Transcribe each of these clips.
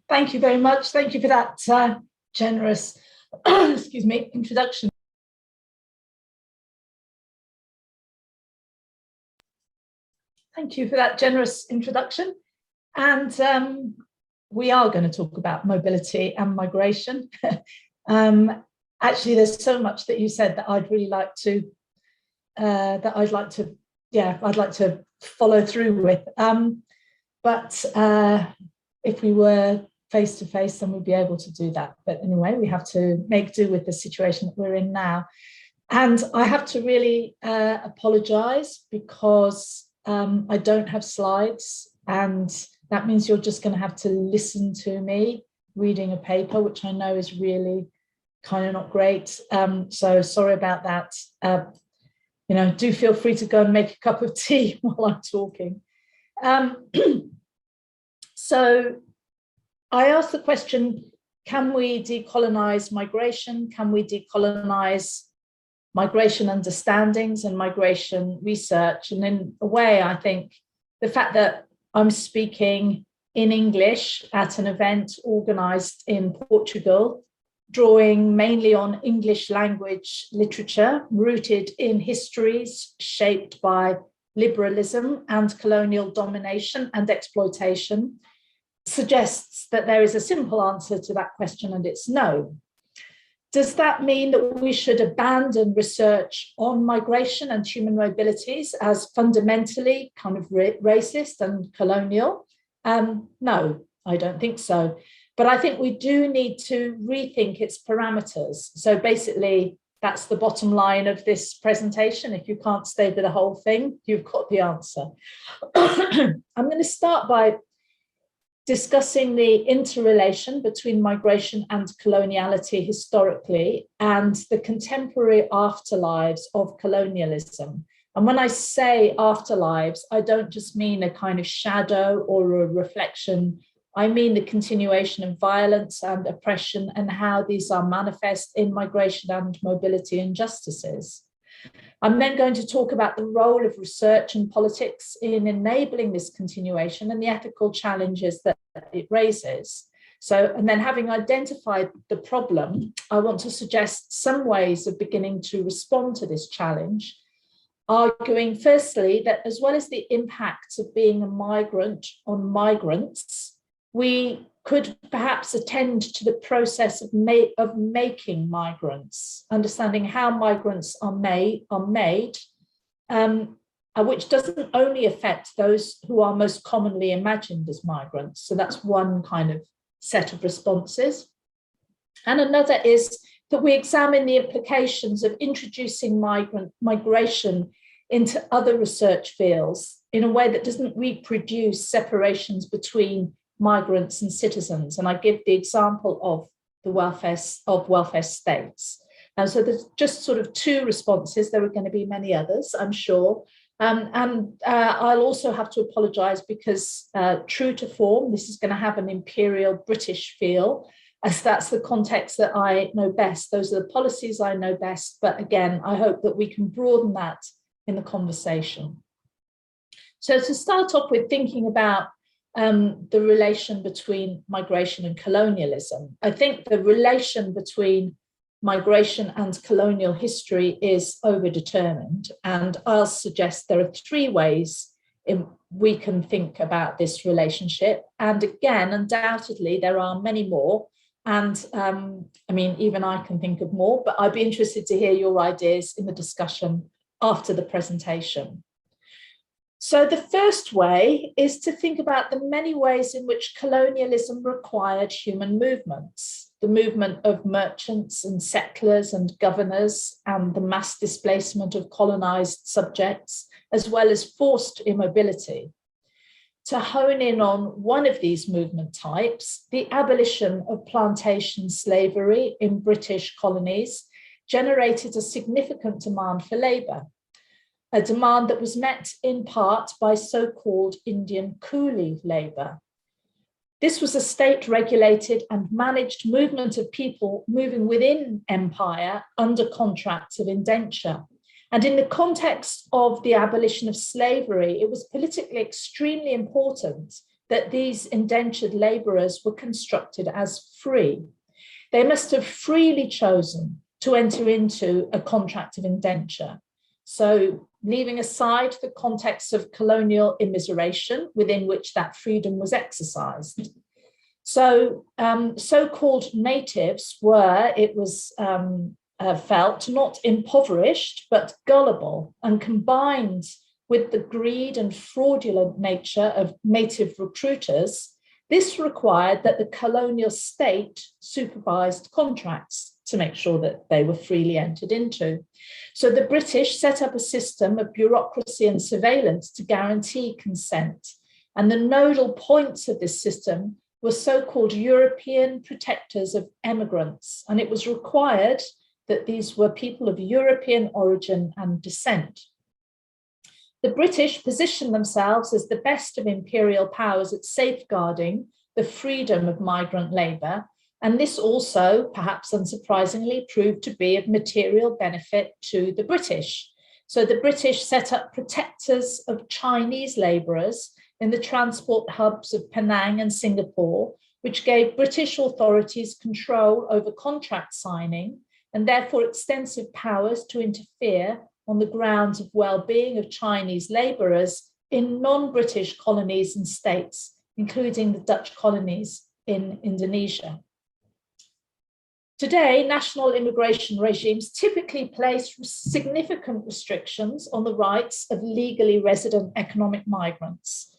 Thank you very much. Thank you for that generous, excuse me, introduction. Thank you for that generous introduction. And we are going to talk about mobility and migration. Actually, there's so much that you said that I'd really like to, I'd like to follow through with. But if we were face to face, then we'd be able to do that. But anyway, we have to make do with the situation that we're in now. And I have to really apologize because I don't have slides, and that means you're just going to have to listen to me reading a paper, which I know is really kind of not great. So sorry about that. You know, do feel free to go and make a cup of tea while I'm talking. So I asked the question, can we decolonize migration? Can we decolonize migration understandings and migration research? And in a way, I think the fact that I'm speaking in English at an event organized in Portugal, drawing mainly on English language literature rooted in histories shaped by liberalism and colonial domination and exploitation, suggests that there is a simple answer to that question, and it's no. Does that mean that we should abandon research on migration and human mobilities as fundamentally kind of racist and colonial? No, I don't think so. But I think we do need to rethink its parameters. So basically, that's the bottom line of this presentation. If you can't stay with the whole thing, you've got the answer. I'm going to start by discussing the interrelation between migration and coloniality historically and the contemporary afterlives of colonialism. And when I say afterlives, I don't just mean a kind of shadow or a reflection. I mean the continuation of violence and oppression and how these are manifest in migration and mobility injustices. I'm then going to talk about the role of research and politics in enabling this continuation and the ethical challenges that it raises. So, and then having identified the problem, I want to suggest some ways of beginning to respond to this challenge, arguing firstly that as well as the impacts of being a migrant on migrants, we could perhaps attend to the process of making migrants, understanding how migrants are made, which doesn't only affect those who are most commonly imagined as migrants. So that's one kind of set of responses. And another is that we examine the implications of introducing migration into other research fields in a way that doesn't reproduce separations between migrants and citizens. And I give the example of the welfare states. And so there's just sort of two responses. There are going to be many others, I'm sure. I'll also have to apologize because true to form, this is going to have an imperial British feel, as that's the context that I know best. Those are the policies I know best. But again, I hope that we can broaden that in the conversation. So to start off with thinking about the relation between migration and colonialism. I think the relation between migration and colonial history is overdetermined. And I'll suggest there are three ways we can think about this relationship. And again, undoubtedly, there are many more. And I mean, even I can think of more, but I'd be interested to hear your ideas in the discussion after the presentation. So the first way is to think about the many ways in which colonialism required human movements, the movement of merchants and settlers and governors and the mass displacement of colonized subjects, as well as forced immobility. To hone in on one of these movement types, the abolition of plantation slavery in British colonies generated a significant demand for labor, a demand that was met in part by so-called Indian coolie labor. This was a state-regulated and managed movement of people moving within empire under contracts of indenture. And in the context of the abolition of slavery, it was politically extremely important that these indentured labourers were constructed as free. They must have freely chosen to enter into a contract of indenture. So leaving aside the context of colonial immiseration within which that freedom was exercised. So so-called natives were, it was felt, not impoverished, but gullible, and combined with the greed and fraudulent nature of native recruiters, this required that the colonial state supervised contracts to make sure that they were freely entered into. So the British set up a system of bureaucracy and surveillance to guarantee consent. And the nodal points of this system were so-called European protectors of emigrants. And it was required that these were people of European origin and descent. The British positioned themselves as the best of imperial powers at safeguarding the freedom of migrant labour, and this also, perhaps unsurprisingly, proved to be of material benefit to the British. So the British set up protectors of Chinese labourers in the transport hubs of Penang and Singapore, which gave British authorities control over contract signing and therefore extensive powers to interfere on the grounds of well-being of Chinese labourers in non-British colonies and states, including the Dutch colonies in Indonesia. Today, national immigration regimes typically place significant restrictions on the rights of legally resident economic migrants.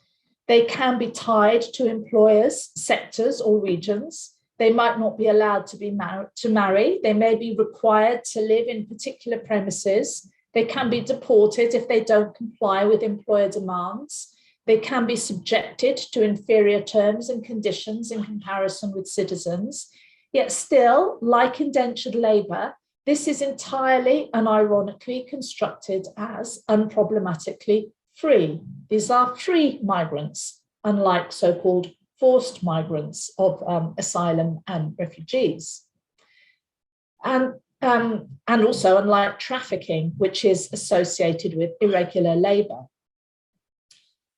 They can be tied to employers, sectors, or regions. They might not be allowed to marry. They may be required to live in particular premises. They can be deported if they don't comply with employer demands. They can be subjected to inferior terms and conditions in comparison with citizens. Yet still, like indentured labour, this is entirely and ironically constructed as unproblematically free. These are free migrants, unlike so-called forced migrants of asylum and refugees. And also unlike trafficking, which is associated with irregular labour.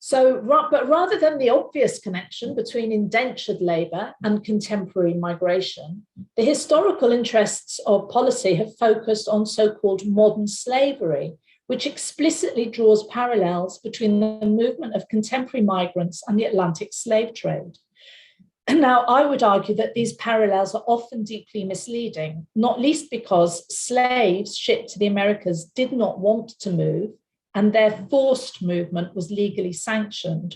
So, but rather than the obvious connection between indentured labour and contemporary migration, the historical interests of policy have focused on so-called modern slavery, which explicitly draws parallels between the movement of contemporary migrants and the Atlantic slave trade. Now, I would argue that these parallels are often deeply misleading, not least because slaves shipped to the Americas did not want to move, and their forced movement was legally sanctioned,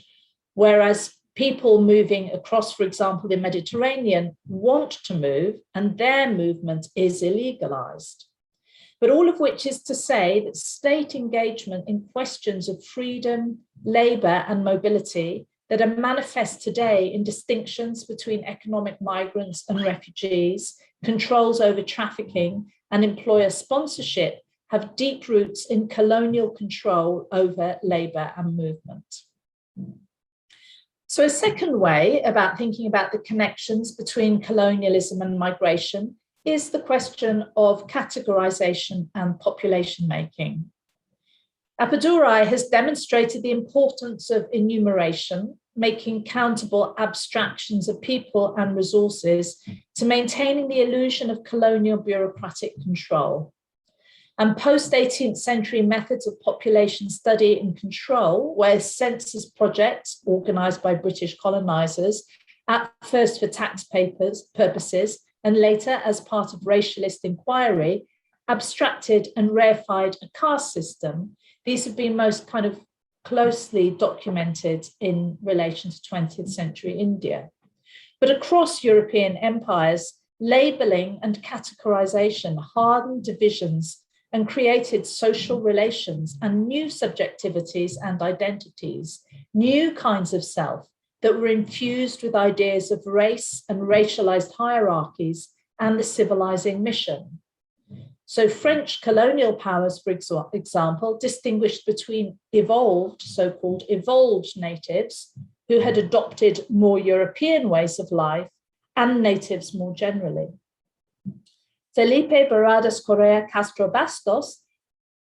whereas people moving across, for example, the Mediterranean want to move, and their movement is illegalized. But all of which is to say that state engagement in questions of freedom, labor, and mobility that are manifest today in distinctions between economic migrants and refugees, controls over trafficking, and employer sponsorship have deep roots in colonial control over labour and movement. So a second way about thinking about the connections between colonialism and migration is the question of categorization and population making. Appadurai has demonstrated the importance of enumeration, making countable abstractions of people and resources to maintaining the illusion of colonial bureaucratic control. And post-18th century methods of population study and control, where census projects organised by British colonisers, at first for tax purposes, and later as part of racialist inquiry, abstracted and reified a caste system. These have been most kind of closely documented in relation to 20th century India. But across European empires, labelling and categorization hardened divisions and created social relations and new subjectivities and identities, new kinds of self that were infused with ideas of race and racialized hierarchies and the civilizing mission. So French colonial powers, for example, distinguished between evolved, so-called evolved natives who had adopted more European ways of life and natives more generally. Felipe Barradas Correa Castro Bastos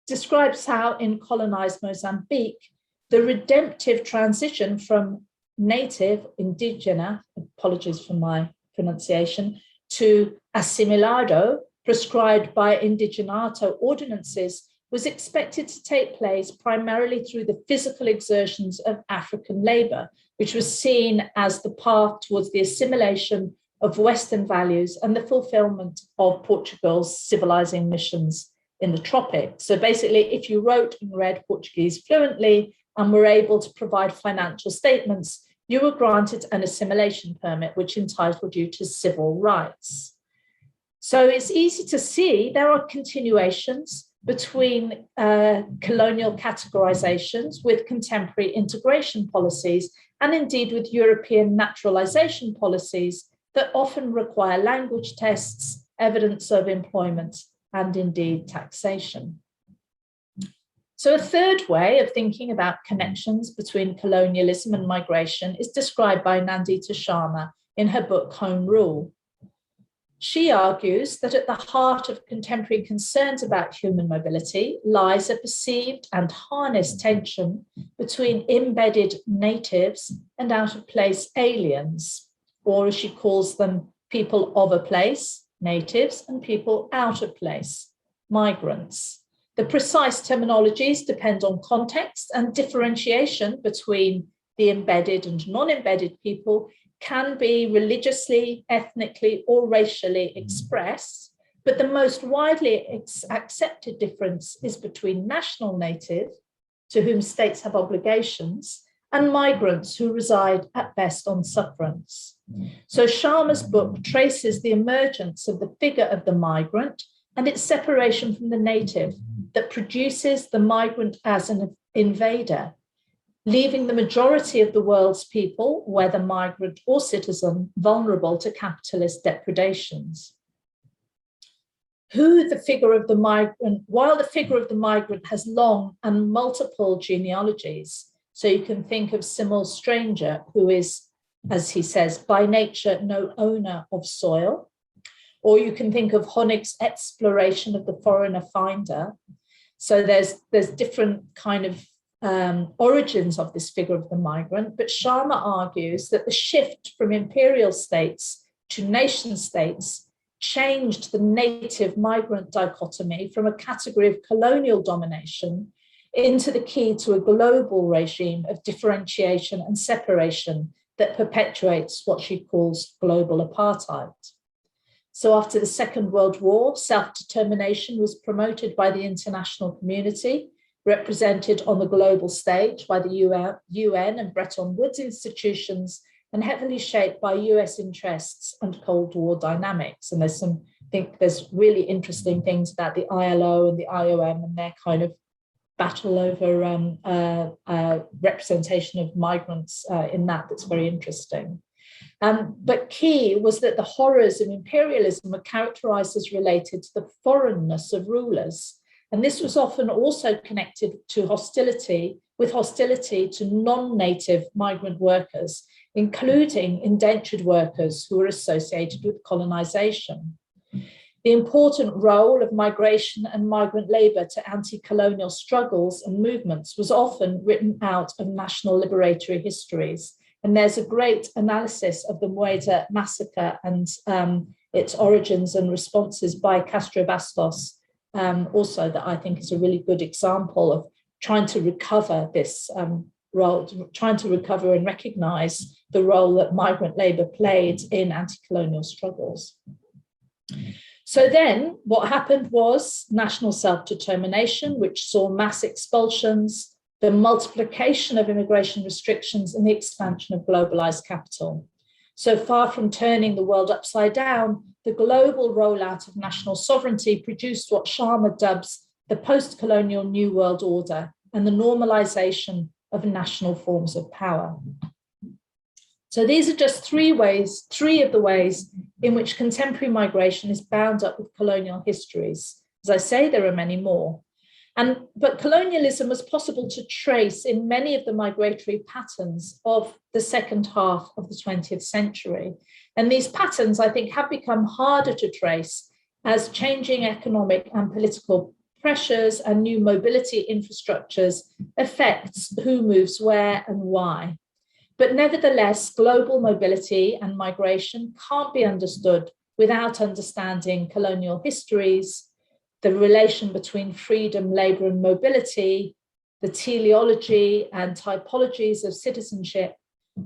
describes how in colonized Mozambique, the redemptive transition from native, indigena, apologies for my pronunciation, to assimilado, prescribed by indiginato ordinances, was expected to take place primarily through the physical exertions of African labor, which was seen as the path towards the assimilation of Western values and the fulfillment of Portugal's civilizing missions in the tropics. So basically, if you wrote and read Portuguese fluently and were able to provide financial statements, you were granted an assimilation permit, which entitled you to civil rights. So it's easy to see there are continuations between colonial categorizations with contemporary integration policies, and indeed with European naturalization policies that often require language tests, evidence of employment, and indeed taxation. So a third way of thinking about connections between colonialism and migration is described by Nandita Sharma in her book Home Rule. She argues that at the heart of contemporary concerns about human mobility lies a perceived and harnessed tension between embedded natives and out-of-place aliens, or as she calls them, people of a place, natives, and people out of place, migrants. The precise terminologies depend on context, and differentiation between the embedded and non-embedded people can be religiously, ethnically, or racially expressed, but the most widely accepted difference is between national native, to whom states have obligations, and migrants who reside at best on sufferance. So Sharma's book traces the emergence of the figure of the migrant and its separation from the native that produces the migrant as an invader, leaving the majority of the world's people, whether migrant or citizen, vulnerable to capitalist depredations. While the figure of the migrant has long and multiple genealogies, so you can think of Simul Stranger, who is, as he says, by nature no owner of soil, or you can think of Honig's exploration of the foreigner finder. So there's different kind of origins of this figure of the migrant, but Sharma argues that the shift from imperial states to nation states changed the native migrant dichotomy from a category of colonial domination into the key to a global regime of differentiation and separation that perpetuates what she calls global apartheid. So after the Second World War, self-determination was promoted by the international community, represented on the global stage by the UN and Bretton Woods institutions, and heavily shaped by US interests and Cold War dynamics. And I think there's really interesting things about the ILO and the IOM and their kind of battle over representation of migrants in that's very interesting. But key was that the horrors of imperialism were characterized as related to the foreignness of rulers. And this was often also connected to hostility to non-native migrant workers, including indentured workers who were associated with colonization. The important role of migration and migrant labor to anti-colonial struggles and movements was often written out of national liberatory histories. And there's a great analysis of the Mueda massacre and its origins and responses by Castro Bastos, also that I think is a really good example of trying to recover this role, trying to recover and recognize the role that migrant labor played in anti-colonial struggles. So then what happened was national self-determination, which saw mass expulsions, the multiplication of immigration restrictions, and the expansion of globalized capital. So far from turning the world upside down, the global rollout of national sovereignty produced what Sharma dubs the post-colonial New World Order and the normalization of national forms of power. So these are just three of the ways in which contemporary migration is bound up with colonial histories. As I say, there are many more. But colonialism was possible to trace in many of the migratory patterns of the second half of the 20th century. And these patterns, I think, have become harder to trace as changing economic and political pressures and new mobility infrastructures affects who moves where and why. But nevertheless, global mobility and migration can't be understood without understanding colonial histories, the relation between freedom, labour and mobility, the teleology and typologies of citizenship,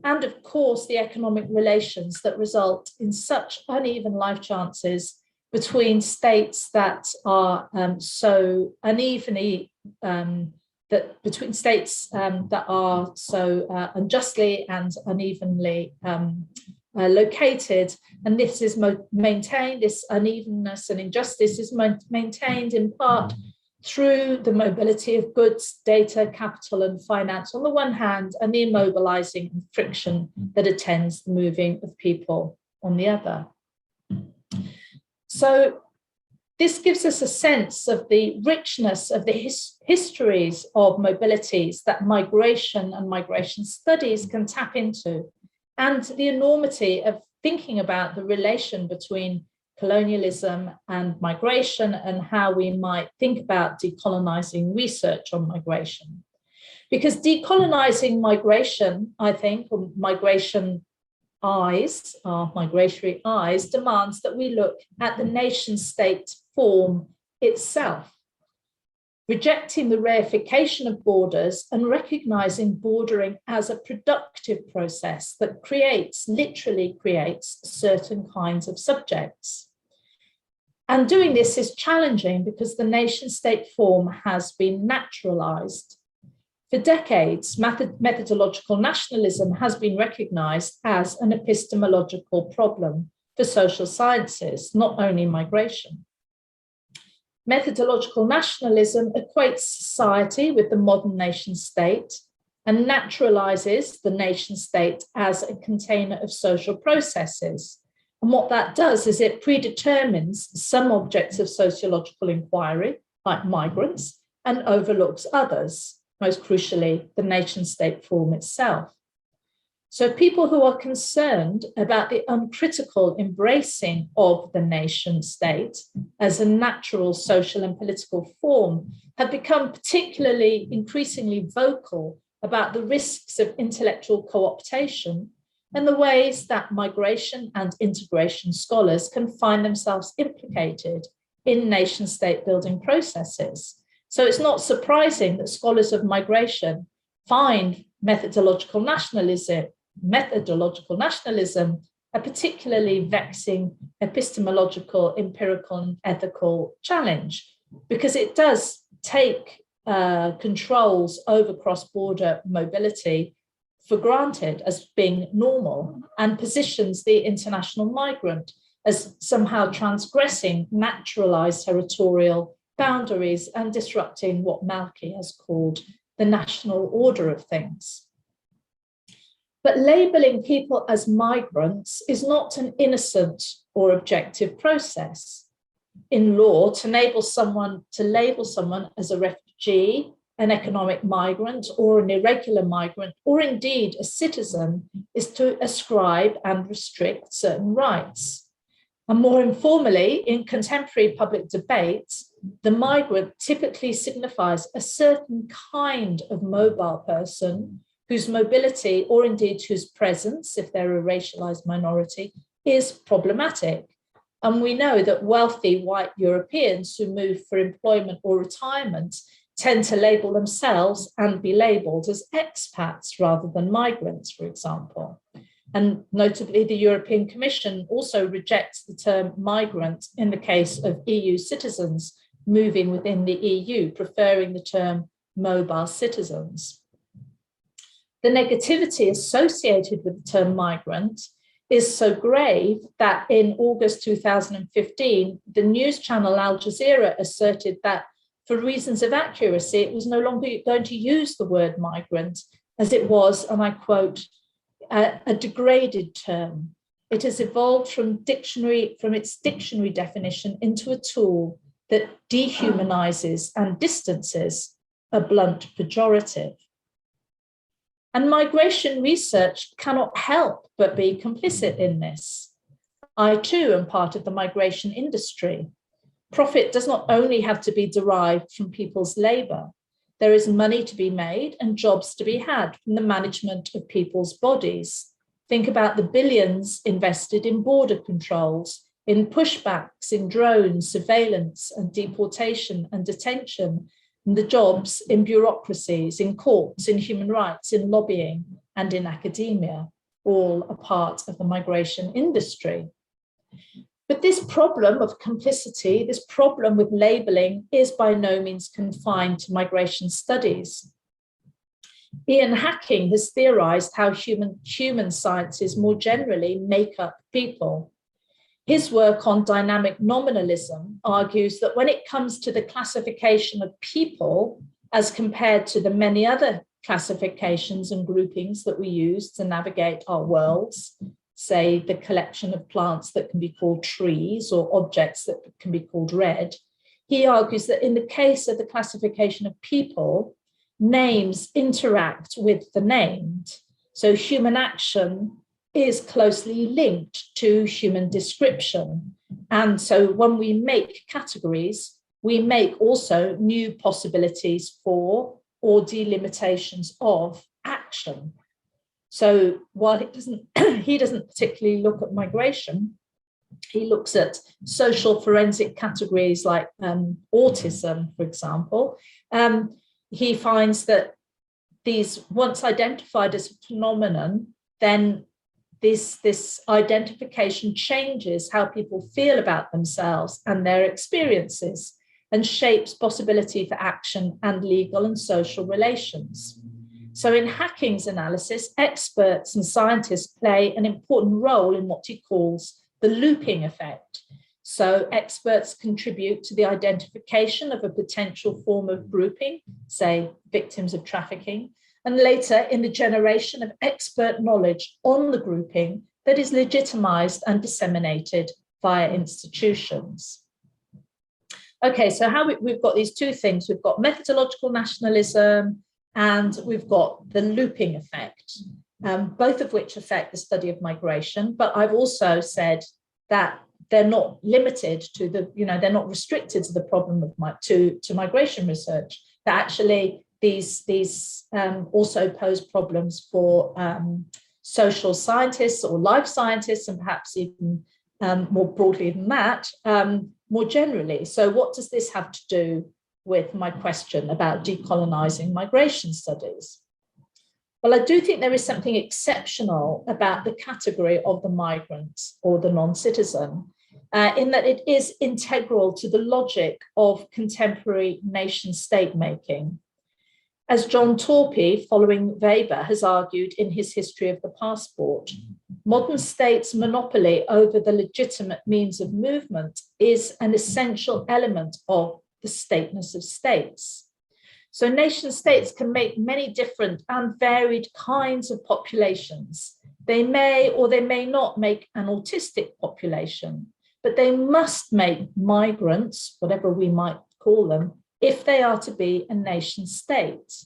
and of course the economic relations that result in such uneven life chances between states that are so unevenly between states that are so unjustly and unevenly located. And this is maintained, this unevenness and injustice is maintained in part through the mobility of goods, data, capital and finance on the one hand, and the immobilizing friction that attends the moving of people on the other. So this gives us a sense of the richness of the histories of mobilities that migration and migration studies can tap into, and the enormity of thinking about the relation between colonialism and migration and how we might think about decolonizing research on migration. Because decolonizing migration, I think, or migration eyes, our migratory eyes, demands that we look at the nation state form itself, rejecting the reification of borders and recognizing bordering as a productive process that literally creates certain kinds of subjects. And doing this is challenging because the nation state form has been naturalized. For decades, methodological nationalism has been recognized as an epistemological problem for social sciences, not only migration. Methodological nationalism equates society with the modern nation state and naturalizes the nation state as a container of social processes. And what that does is it predetermines some objects of sociological inquiry, like migrants, and overlooks others, most crucially, the nation state form itself. So people who are concerned about the uncritical embracing of the nation state as a natural social and political form have become particularly increasingly vocal about the risks of intellectual co-optation and the ways that migration and integration scholars can find themselves implicated in nation state building processes. So it's not surprising that scholars of migration find methodological nationalism a particularly vexing epistemological, empirical and ethical challenge, because it does take controls over cross-border mobility for granted as being normal and positions the international migrant as somehow transgressing naturalized territorial boundaries and disrupting what Malky has called the national order of things. But labeling people as migrants is not an innocent or objective process. In law, to label someone as a refugee, an economic migrant, or an irregular migrant, or indeed a citizen, is to ascribe and restrict certain rights. And more informally, in contemporary public debates, the migrant typically signifies a certain kind of mobile person whose mobility, or indeed whose presence, if they're a racialized minority, is problematic. And we know that wealthy white Europeans who move for employment or retirement tend to label themselves and be labeled as expats rather than migrants, for example. And notably, the European Commission also rejects the term migrant in the case of EU citizens moving within the EU, preferring the term mobile citizens. The negativity associated with the term migrant is so grave that in August 2015, the news channel Al Jazeera asserted that for reasons of accuracy, it was no longer going to use the word migrant, as it was, and I quote, a degraded term. It has evolved from its dictionary definition into a tool that dehumanizes and distances a blunt pejorative. And migration research cannot help but be complicit in this. I too am part of the migration industry. Profit does not only have to be derived from people's labor. There is money to be made and jobs to be had from the management of people's bodies. Think about the billions invested in border controls, in pushbacks, in drones, surveillance and deportation and detention, and the jobs in bureaucracies, in courts, in human rights, in lobbying and in academia, all a part of the migration industry. But this problem of complicity, this problem with labeling, is by no means confined to migration studies. Ian Hacking has theorized how human sciences more generally make up people. His work on dynamic nominalism argues that when it comes to the classification of people, as compared to the many other classifications and groupings that we use to navigate our worlds, say the collection of plants that can be called trees or objects that can be called red, he argues that in the case of the classification of people, names interact with the named. So human action is closely linked to human description. And so when we make categories, we make also new possibilities for or delimitations of action. So while he doesn't particularly look at migration, he looks at social forensic categories like autism, for example. He finds that these, once identified as a phenomenon, then this identification changes how people feel about themselves and their experiences and shapes possibility for action and legal and social relations. So in Hacking's analysis, experts and scientists play an important role in what he calls the looping effect. So experts contribute to the identification of a potential form of grouping, say victims of trafficking, and later in the generation of expert knowledge on the grouping that is legitimized and disseminated via institutions. Okay, so we've got these two things. We've got methodological nationalism and we've got the looping effect, both of which affect the study of migration. But I've also said that they're not limited to the, they're not restricted to the problem of to migration research. That actually these also pose problems for social scientists or life scientists, and perhaps even more broadly than that, more generally. So what does this have to do with my question about decolonizing migration studies? Well, I do think there is something exceptional about the category of the migrant or the non-citizen, in that it is integral to the logic of contemporary nation-state making. As John Torpey, following Weber, has argued in his History of the Passport, modern states' monopoly over the legitimate means of movement is an essential element of the stateless of states. So nation states can make many different and varied kinds of populations. They may or they may not make an autistic population, but they must make migrants, whatever we might call them, if they are to be a nation state.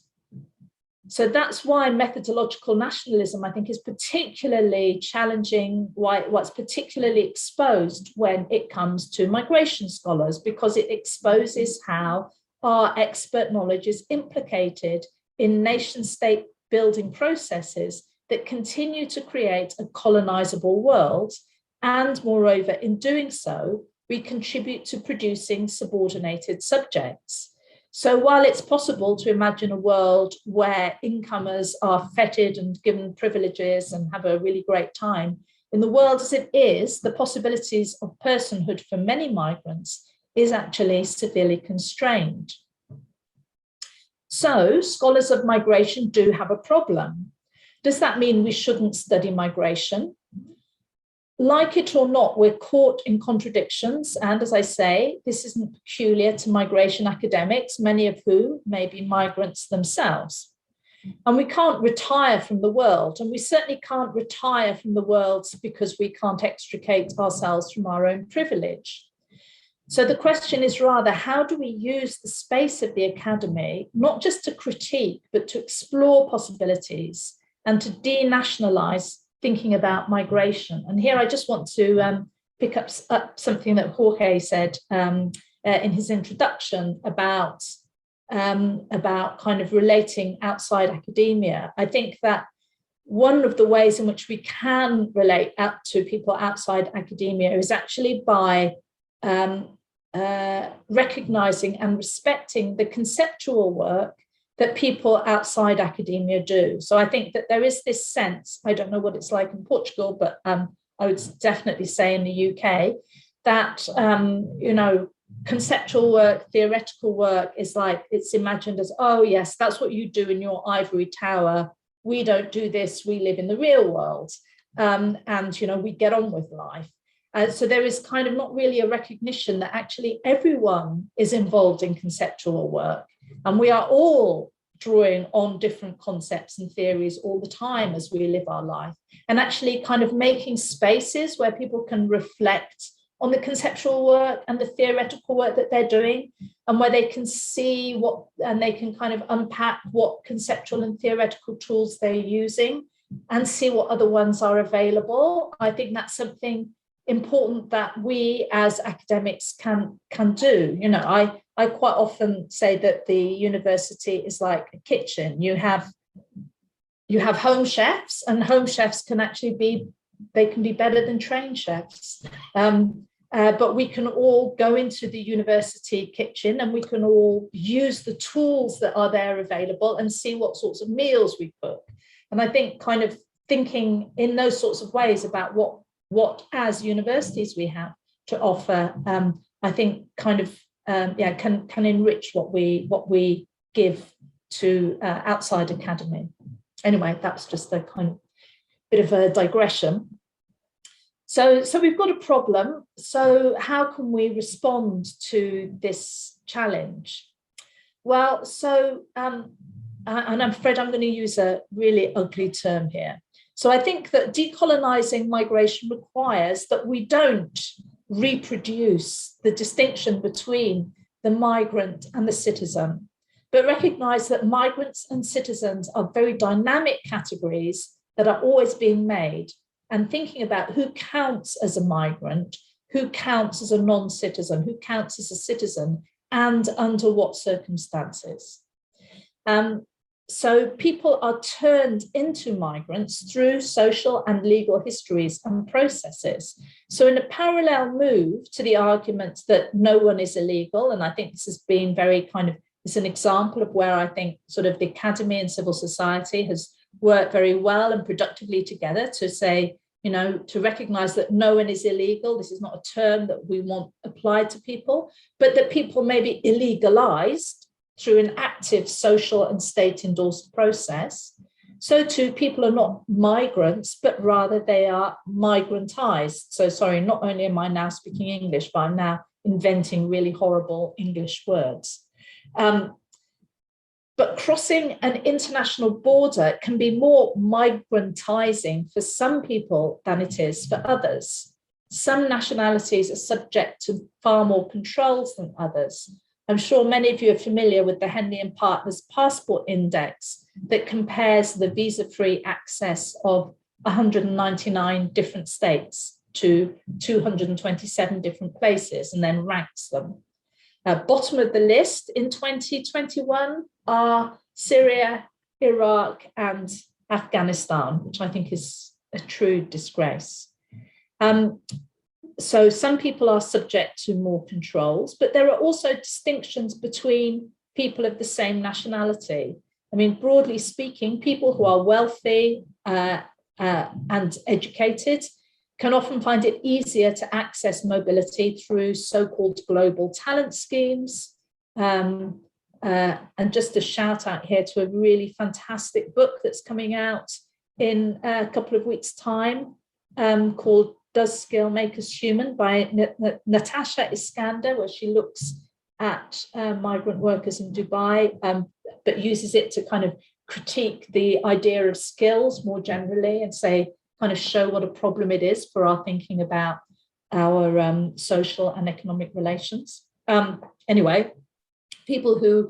So that's why methodological nationalism, I think, is particularly challenging, why it's particularly exposed when it comes to migration scholars, because it exposes how our expert knowledge is implicated in nation state building processes that continue to create a colonizable world. And moreover, in doing so, we contribute to producing subordinated subjects. So while it's possible to imagine a world where incomers are feted and given privileges and have a really great time, in the world as it is, the possibilities of personhood for many migrants is actually severely constrained. So scholars of migration do have a problem. Does that mean we shouldn't study migration? Like it or not, we're caught in contradictions. And as I say, this isn't peculiar to migration academics, many of whom may be migrants themselves. And we can't retire from the world. And we certainly can't retire from the world because we can't extricate ourselves from our own privilege. So the question is rather, how do we use the space of the academy, not just to critique, but to explore possibilities and to denationalize thinking about migration? And here I just want to pick up something that Jorge said in his introduction about about kind of relating outside academia, I think that one of the ways in which we can relate out to people outside academia is actually by recognizing and respecting the conceptual work that people outside academia do. So I think that there is this sense, I don't know what it's like in Portugal, but I would definitely say in the UK, that, you know, conceptual work, theoretical work is like, it's imagined as, oh yes, that's what you do in your ivory tower. We don't do this, we live in the real world. And, you know, we get on with life. So there is kind of not really a recognition that actually everyone is involved in conceptual work. And we are all drawing on different concepts and theories all the time as we live our life. And actually kind of making spaces where people can reflect on the conceptual work and the theoretical work that they're doing, and where they can see what, and they can kind of unpack what conceptual and theoretical tools they're using and see what other ones are available. I think that's something important that we as academics can do. You know, I quite often say that the university is like a kitchen. You have home chefs, and home chefs can actually be, they can be better than trained chefs. But we can all go into the university kitchen and we can all use the tools that are there available and see what sorts of meals we cook. And I think kind of thinking in those sorts of ways about what as universities we have to offer, I think kind of can enrich what we give to outside academy. Anyway, that's just a kind of bit of a digression. So we've got a problem. So how can we respond to this challenge? Well, so, and I'm afraid I'm going to use a really ugly term here. So I think that decolonizing migration requires that we don't reproduce the distinction between the migrant and the citizen, but recognize that migrants and citizens are very dynamic categories that are always being made, and thinking about who counts as a migrant, who counts as a non-citizen, who counts as a citizen, and under what circumstances. So people are turned into migrants through social and legal histories and processes. So in a parallel move to the argument that no one is illegal, and I think this has been very kind of, it's an example of where I think sort of the academy and civil society has worked very well and productively together to say, you know, to recognize that no one is illegal. This is not a term that we want applied to people, but that people may be illegalized through an active social and state endorsed process. So too, people are not migrants, but rather they are migrantized. So sorry, not only am I now speaking English, but I'm now inventing really horrible English words. But crossing an international border can be more migrantizing for some people than it is for others. Some nationalities are subject to far more controls than others. I'm sure many of you are familiar with the Henley and Partners Passport Index that compares the visa-free access of 199 different states to 227 different places and then ranks them. Bottom of the list in 2021 are Syria, Iraq, and Afghanistan, which I think is a true disgrace. So some people are subject to more controls, but there are also distinctions between people of the same nationality. I mean, broadly speaking, people who are wealthy and educated can often find it easier to access mobility through so-called global talent schemes. And just a shout out here to a really fantastic book that's coming out in a couple of weeks' time called Does Skill Make Us Human by Natasha Iskander, where she looks at migrant workers in Dubai, but uses it to kind of critique the idea of skills more generally and say, kind of show what a problem it is for our thinking about our social and economic relations. Anyway, people who,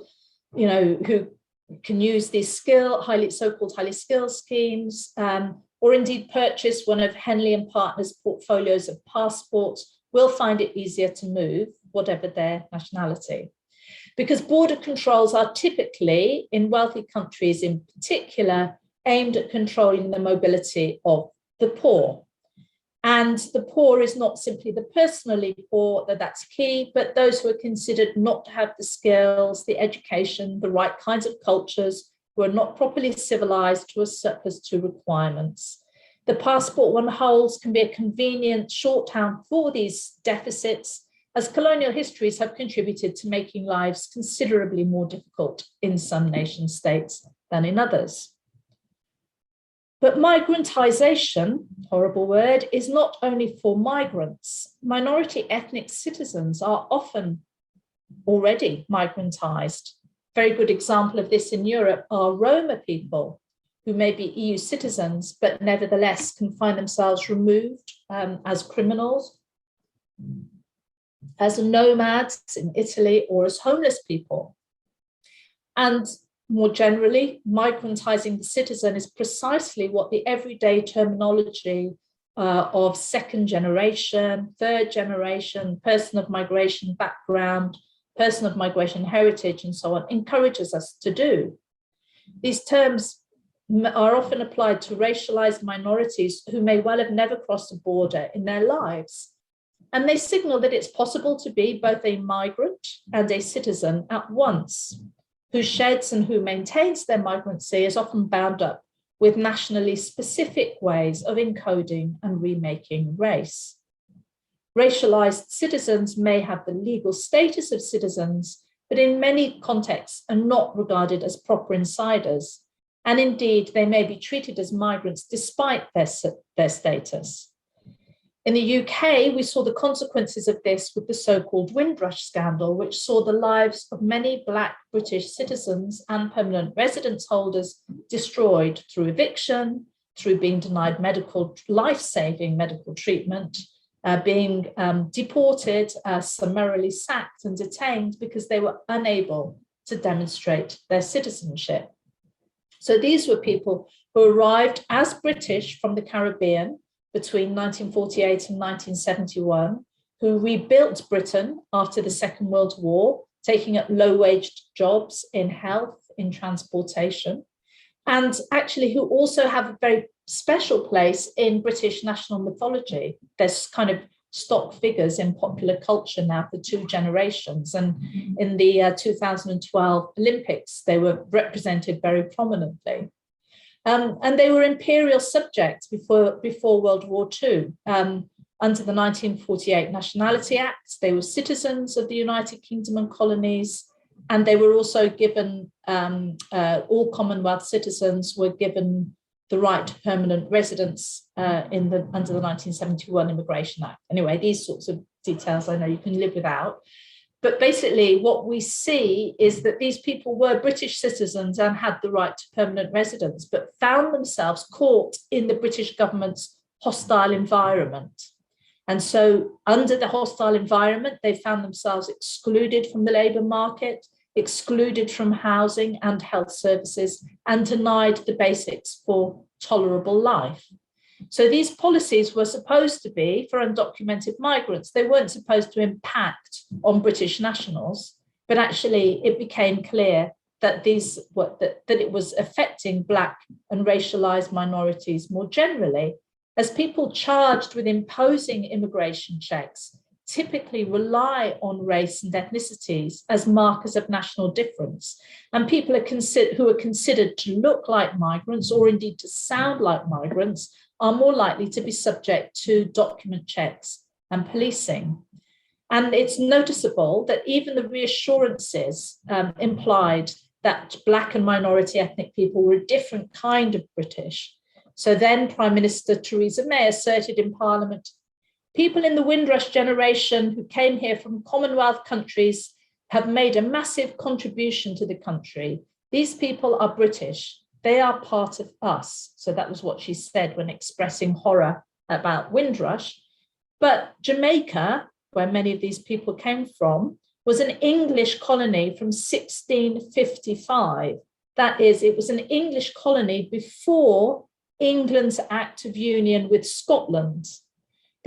you know, who can use these so-called highly skilled schemes, or indeed purchase one of Henley and Partners' portfolios of passports, will find it easier to move, whatever their nationality. because border controls are typically, in wealthy countries in particular, aimed at controlling the mobility of the poor. And the poor is not simply the personally poor, that's key, but those who are considered not to have the skills, the education, the right kinds of cultures, who are not properly civilized, who are surplus to requirements. The passport one holds can be a convenient shorthand for these deficits, as colonial histories have contributed to making lives considerably more difficult in some nation states than in others. But migrantization, horrible word, is not only for migrants. Minority ethnic citizens are often already migrantized. Very good example of this in Europe are Roma people, who may be EU citizens, but nevertheless can find themselves removed as criminals, as nomads in Italy, or as homeless people. And more generally, migrantizing the citizen is precisely what the everyday terminology of second generation, third generation, person of migration background, person of migration heritage, and so on, encourages us to do. These terms are often applied to racialized minorities who may well have never crossed a border in their lives. And they signal that it's possible to be both a migrant and a citizen at once. Who sheds and who maintains their migrancy is often bound up with nationally specific ways of encoding and remaking race. Racialized citizens may have the legal status of citizens, but in many contexts are not regarded as proper insiders. And indeed, they may be treated as migrants despite their status. In the UK, we saw the consequences of this with the so-called Windrush scandal, which saw the lives of many Black British citizens and permanent residence holders destroyed through eviction, through being denied life-saving medical treatment, being deported, summarily sacked and detained because they were unable to demonstrate their citizenship. So these were people who arrived as British from the Caribbean between 1948 and 1971, who rebuilt Britain after the Second World War, taking up low-wage jobs in health, in transportation, and actually who also have a very special place in British national mythology. There's kind of stock figures in popular culture now for two generations, and in the 2012 Olympics, they were represented very prominently. And they were imperial subjects before World War II. Under the 1948 Nationality Act, they were citizens of the United Kingdom and colonies, and they were also given, all Commonwealth citizens were given the right to permanent residence under the 1971 Immigration Act. Anyway, these sorts of details I know you can live without. But basically what we see is that these people were British citizens and had the right to permanent residence, but found themselves caught in the British government's hostile environment. And so under the hostile environment, they found themselves excluded from the labour market, excluded from housing and health services, and denied the basics for tolerable life. So these policies were supposed to be for undocumented migrants. They weren't supposed to impact on British nationals, but actually it became clear that it was affecting Black and racialized minorities more generally, as people charged with imposing immigration checks typically rely on race and ethnicities as markers of national difference. And people who are considered to look like migrants, or indeed to sound like migrants, are more likely to be subject to document checks and policing. And it's noticeable that even the reassurances implied that Black and minority ethnic people were a different kind of British. So then Prime Minister Theresa May asserted in Parliament, people in the Windrush generation who came here from Commonwealth countries have made a massive contribution to the country. These people are British. They are part of us. So that was what she said when expressing horror about Windrush. But Jamaica, where many of these people came from, was an English colony from 1655. That is, it was an English colony before England's Act of Union with Scotland.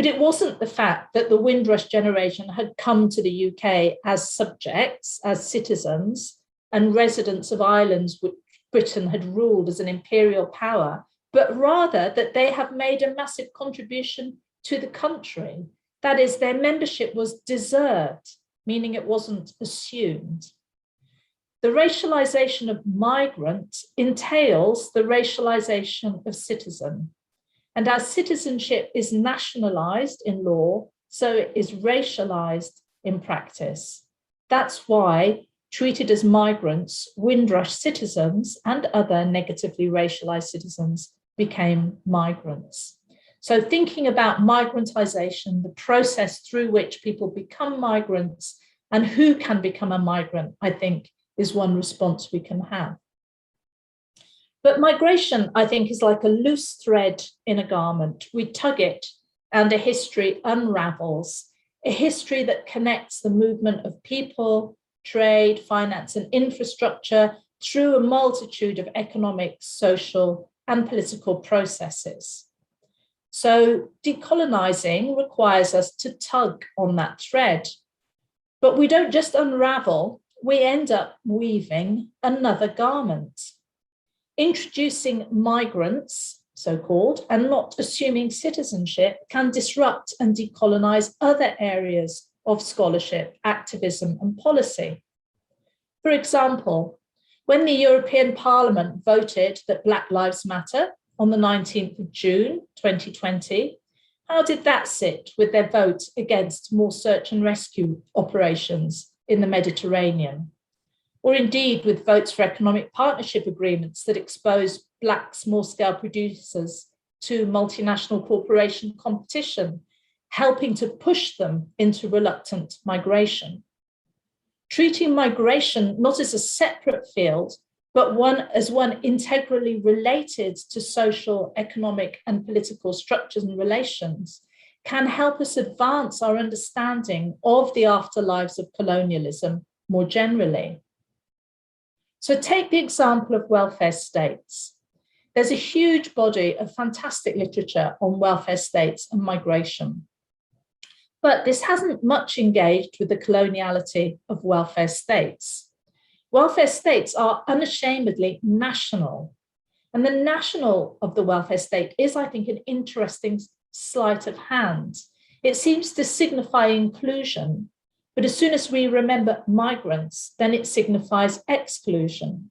But it wasn't the fact that the Windrush generation had come to the UK as subjects, as citizens, and residents of islands which Britain had ruled as an imperial power, but rather that they have made a massive contribution to the country. That is, their membership was deserved, meaning it wasn't assumed. The racialization of migrant entails the racialization of citizen. And as citizenship is nationalized in law, so it is racialized in practice. That's why, treated as migrants, Windrush citizens and other negatively racialized citizens became migrants. So thinking about migrantization, the process through which people become migrants and who can become a migrant, I think, is one response we can have. But migration, I think, is like a loose thread in a garment. We tug it and a history unravels, a history that connects the movement of people, trade, finance, and infrastructure through a multitude of economic, social, and political processes. So decolonizing requires us to tug on that thread. But we don't just unravel, we end up weaving another garment. Introducing migrants, so-called, and not assuming citizenship can disrupt and decolonize other areas of scholarship, activism, and policy. For example, when the European Parliament voted that Black Lives Matter on the 19th of June, 2020, how did that sit with their vote against more search and rescue operations in the Mediterranean? Or indeed with votes for economic partnership agreements that expose Black small-scale producers to multinational corporation competition, helping to push them into reluctant migration. Treating migration not as a separate field, but as one integrally related to social, economic, and political structures and relations can help us advance our understanding of the afterlives of colonialism more generally. So take the example of welfare states. There's a huge body of fantastic literature on welfare states and migration. But this hasn't much engaged with the coloniality of welfare states. Welfare states are unashamedly national. And the national of the welfare state is, I think, an interesting sleight of hand. It seems to signify inclusion, but as soon as we remember migrants, then it signifies exclusion.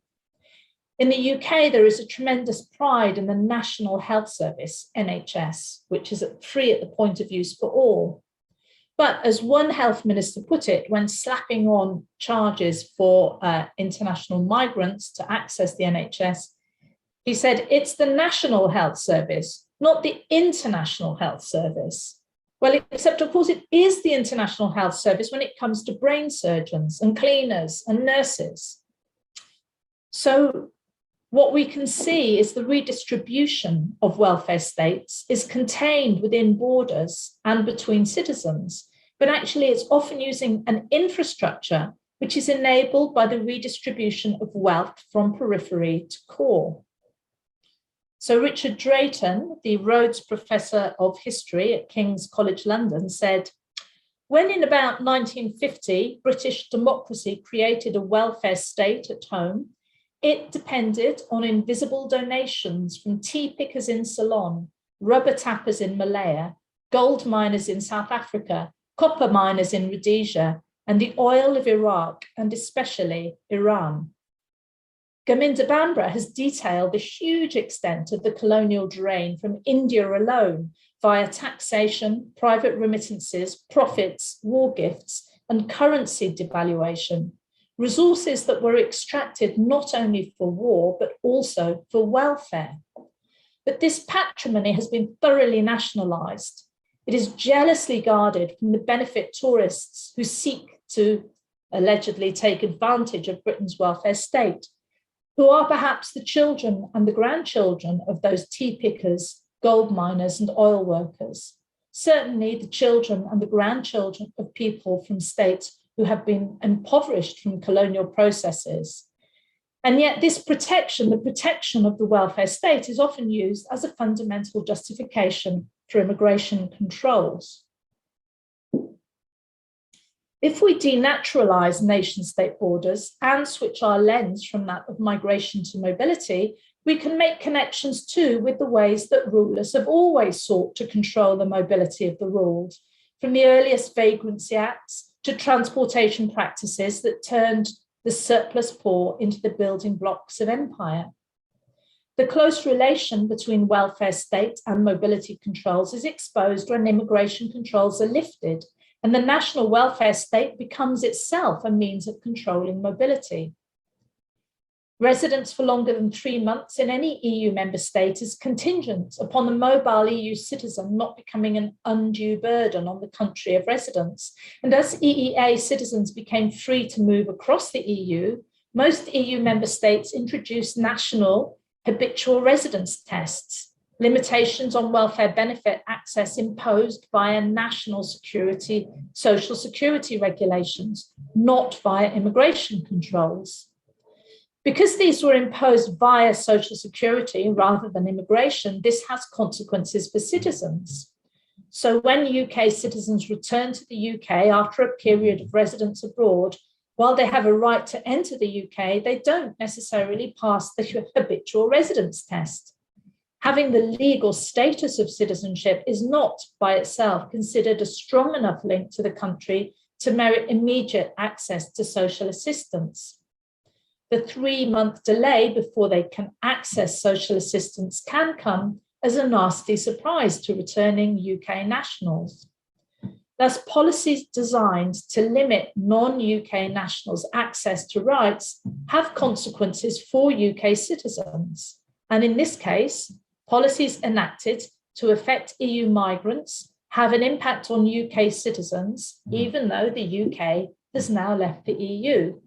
In the UK, there is a tremendous pride in the National Health Service, NHS, which is free at the point of use for all. But as one health minister put it, when slapping on charges for international migrants to access the NHS, he said, it's the National Health Service, not the International Health Service. Well, except of course it is the International Health Service when it comes to brain surgeons and cleaners and nurses. So what we can see is the redistribution of welfare states is contained within borders and between citizens, but actually it's often using an infrastructure which is enabled by the redistribution of wealth from periphery to core. So Richard Drayton, the Rhodes Professor of History at King's College London, said, when in about 1950, British democracy created a welfare state at home, it depended on invisible donations from tea pickers in Ceylon, rubber tappers in Malaya, gold miners in South Africa, copper miners in Rhodesia, and the oil of Iraq, and especially Iran. Gurminder Bhandra has detailed the huge extent of the colonial drain from India alone via taxation, private remittances, profits, war gifts, and currency devaluation, resources that were extracted not only for war, but also for welfare. But this patrimony has been thoroughly nationalized. It is jealously guarded from the benefit tourists who seek to allegedly take advantage of Britain's welfare state, who are perhaps the children and the grandchildren of those tea pickers, gold miners, and oil workers. Certainly the children and the grandchildren of people from states who have been impoverished from colonial processes. And yet this protection, the protection of the welfare state, is often used as a fundamental justification for immigration controls. If we denaturalize nation-state borders and switch our lens from that of migration to mobility, we can make connections too with the ways that rulers have always sought to control the mobility of the ruled, from the earliest vagrancy acts to transportation practices that turned the surplus poor into the building blocks of empire. The close relation between welfare state and mobility controls is exposed when immigration controls are lifted, and the national welfare state becomes itself a means of controlling mobility. Residence for longer than 3 months in any EU member state is contingent upon the mobile EU citizen not becoming an undue burden on the country of residence. And as EEA citizens became free to move across the EU, most EU member states introduced national habitual residence tests, limitations on welfare benefit access imposed via national social security regulations, not via immigration controls. Because these were imposed via social security rather than immigration, this has consequences for citizens. So when UK citizens return to the UK after a period of residence abroad, while they have a right to enter the UK, they don't necessarily pass the habitual residence test. Having the legal status of citizenship is not by itself considered a strong enough link to the country to merit immediate access to social assistance. The 3-month delay before they can access social assistance can come as a nasty surprise to returning UK nationals. Thus, policies designed to limit non-UK nationals' access to rights have consequences for UK citizens. And in this case, policies enacted to affect EU migrants have an impact on UK citizens, even though the UK has now left the EU.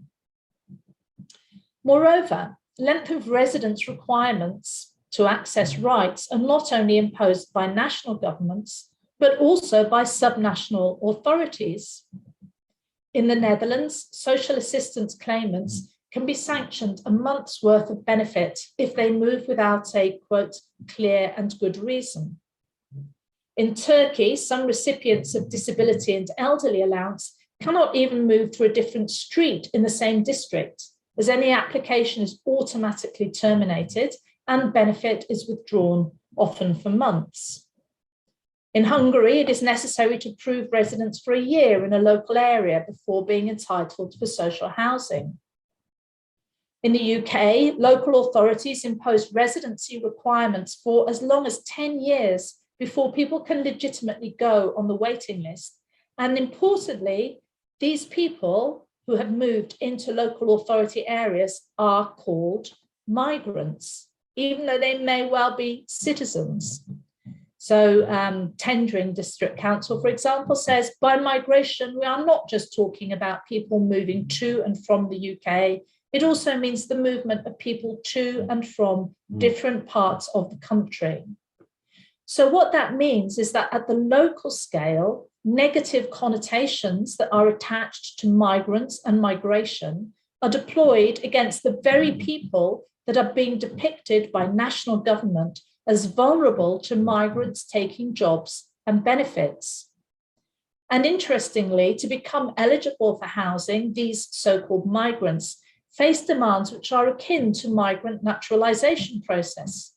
Moreover, length of residence requirements to access rights are not only imposed by national governments, but also by subnational authorities. In the Netherlands, social assistance claimants can be sanctioned a month's worth of benefit if they move without a, quote, clear and good reason. In Turkey, some recipients of disability and elderly allowance cannot even move to a different street in the same district, as any application is automatically terminated and benefit is withdrawn, often for months. In Hungary, it is necessary to prove residence for a year in a local area before being entitled for social housing. In the UK, local authorities impose residency requirements for as long as 10 years before people can legitimately go on the waiting list. And importantly, these people who have moved into local authority areas are called migrants, even though they may well be citizens. So Tendring District Council, for example, says by migration, we are not just talking about people moving to and from the UK. It also means the movement of people to and from different parts of the country. So what that means is that at the local scale, negative connotations that are attached to migrants and migration are deployed against the very people that are being depicted by national government as vulnerable to migrants taking jobs and benefits. And interestingly, to become eligible for housing, these so-called migrants face demands which are akin to migrant naturalization process.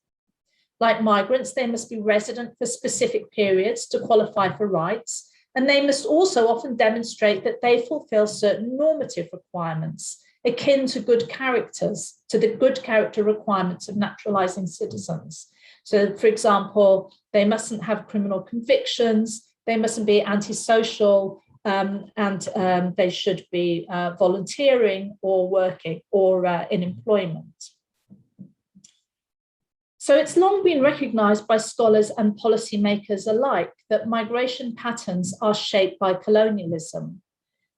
Like migrants, they must be resident for specific periods to qualify for rights, and they must also often demonstrate that they fulfill certain normative requirements, akin to good characters, to the good character requirements of naturalizing citizens. So, for example, they mustn't have criminal convictions, they mustn't be antisocial, and they should be volunteering or working or in employment. So it's long been recognised by scholars and policymakers alike that migration patterns are shaped by colonialism.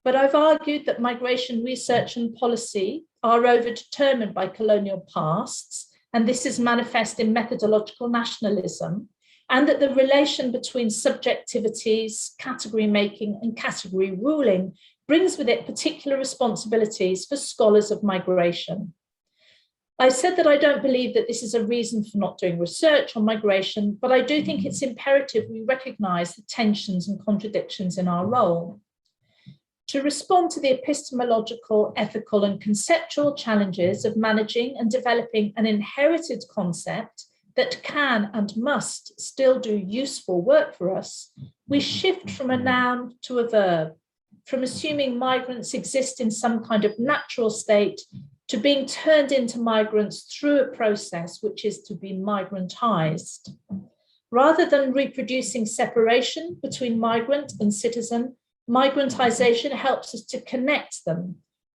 But I've argued that migration research and policy are overdetermined by colonial pasts, and this is manifest in methodological nationalism, and that the relation between subjectivities, category making, and category ruling brings with it particular responsibilities for scholars of migration. I said that I don't believe that this is a reason for not doing research on migration, but I do think it's imperative we recognise the tensions and contradictions in our role. To respond to the epistemological, ethical and conceptual challenges of managing and developing an inherited concept that can and must still do useful work for us, we shift from a noun to a verb, from assuming migrants exist in some kind of natural state to being turned into migrants through a process which is to be migrantized. Rather than reproducing separation between migrant and citizen, migrantization helps us to connect them,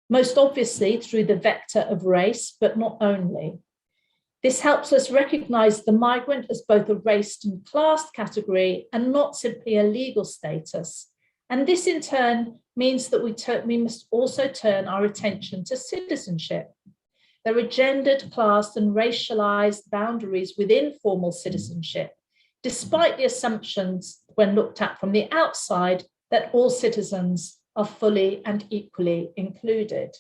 most obviously through the vector of race, but not only. This helps us recognize the migrant as both a race and class category and not simply a legal status. And this in turn means that we must also turn our attention to citizenship. There are gendered, class and racialized boundaries within formal citizenship, despite the assumptions when looked at from the outside that all citizens are fully and equally included.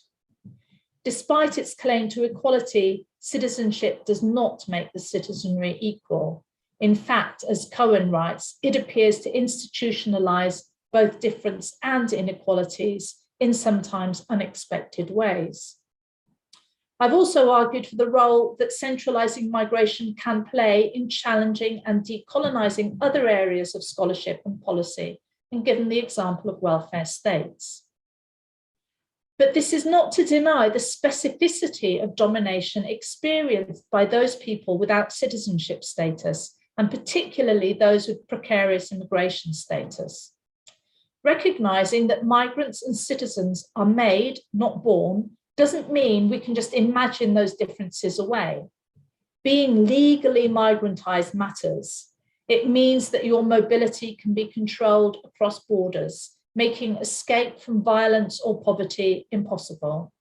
Despite its claim to equality, citizenship does not make the citizenry equal. In fact, as Cohen writes, it appears to institutionalize both difference and inequalities in sometimes unexpected ways. I've also argued for the role that centralizing migration can play in challenging and decolonizing other areas of scholarship and policy, and given the example of welfare states. But this is not to deny the specificity of domination experienced by those people without citizenship status, and particularly those with precarious immigration status. Recognizing that migrants and citizens are made, not born, doesn't mean we can just imagine those differences away. Being legally migrantized matters. It means that your mobility can be controlled across borders, making escape from violence or poverty impossible.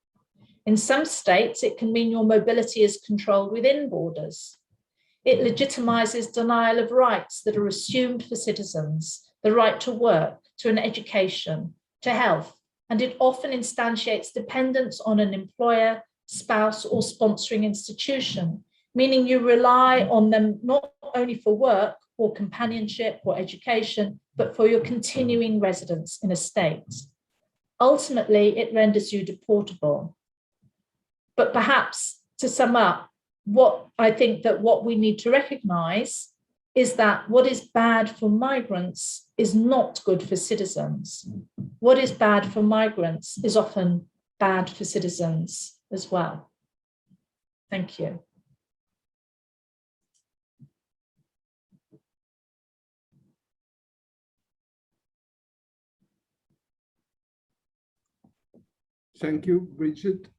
In some states, it can mean your mobility is controlled within borders. It legitimizes denial of rights that are assumed for citizens, the right to work, to an education, to health, and it often instantiates dependence on an employer, spouse, or sponsoring institution, meaning you rely on them not only for work or companionship or education, but for your continuing residence in a state. Ultimately, it renders you deportable. But perhaps to sum up, what we need to recognize is that what is bad for migrants is not good for citizens. What is bad for migrants is often bad for citizens as well. Thank you. Thank you, Bridget.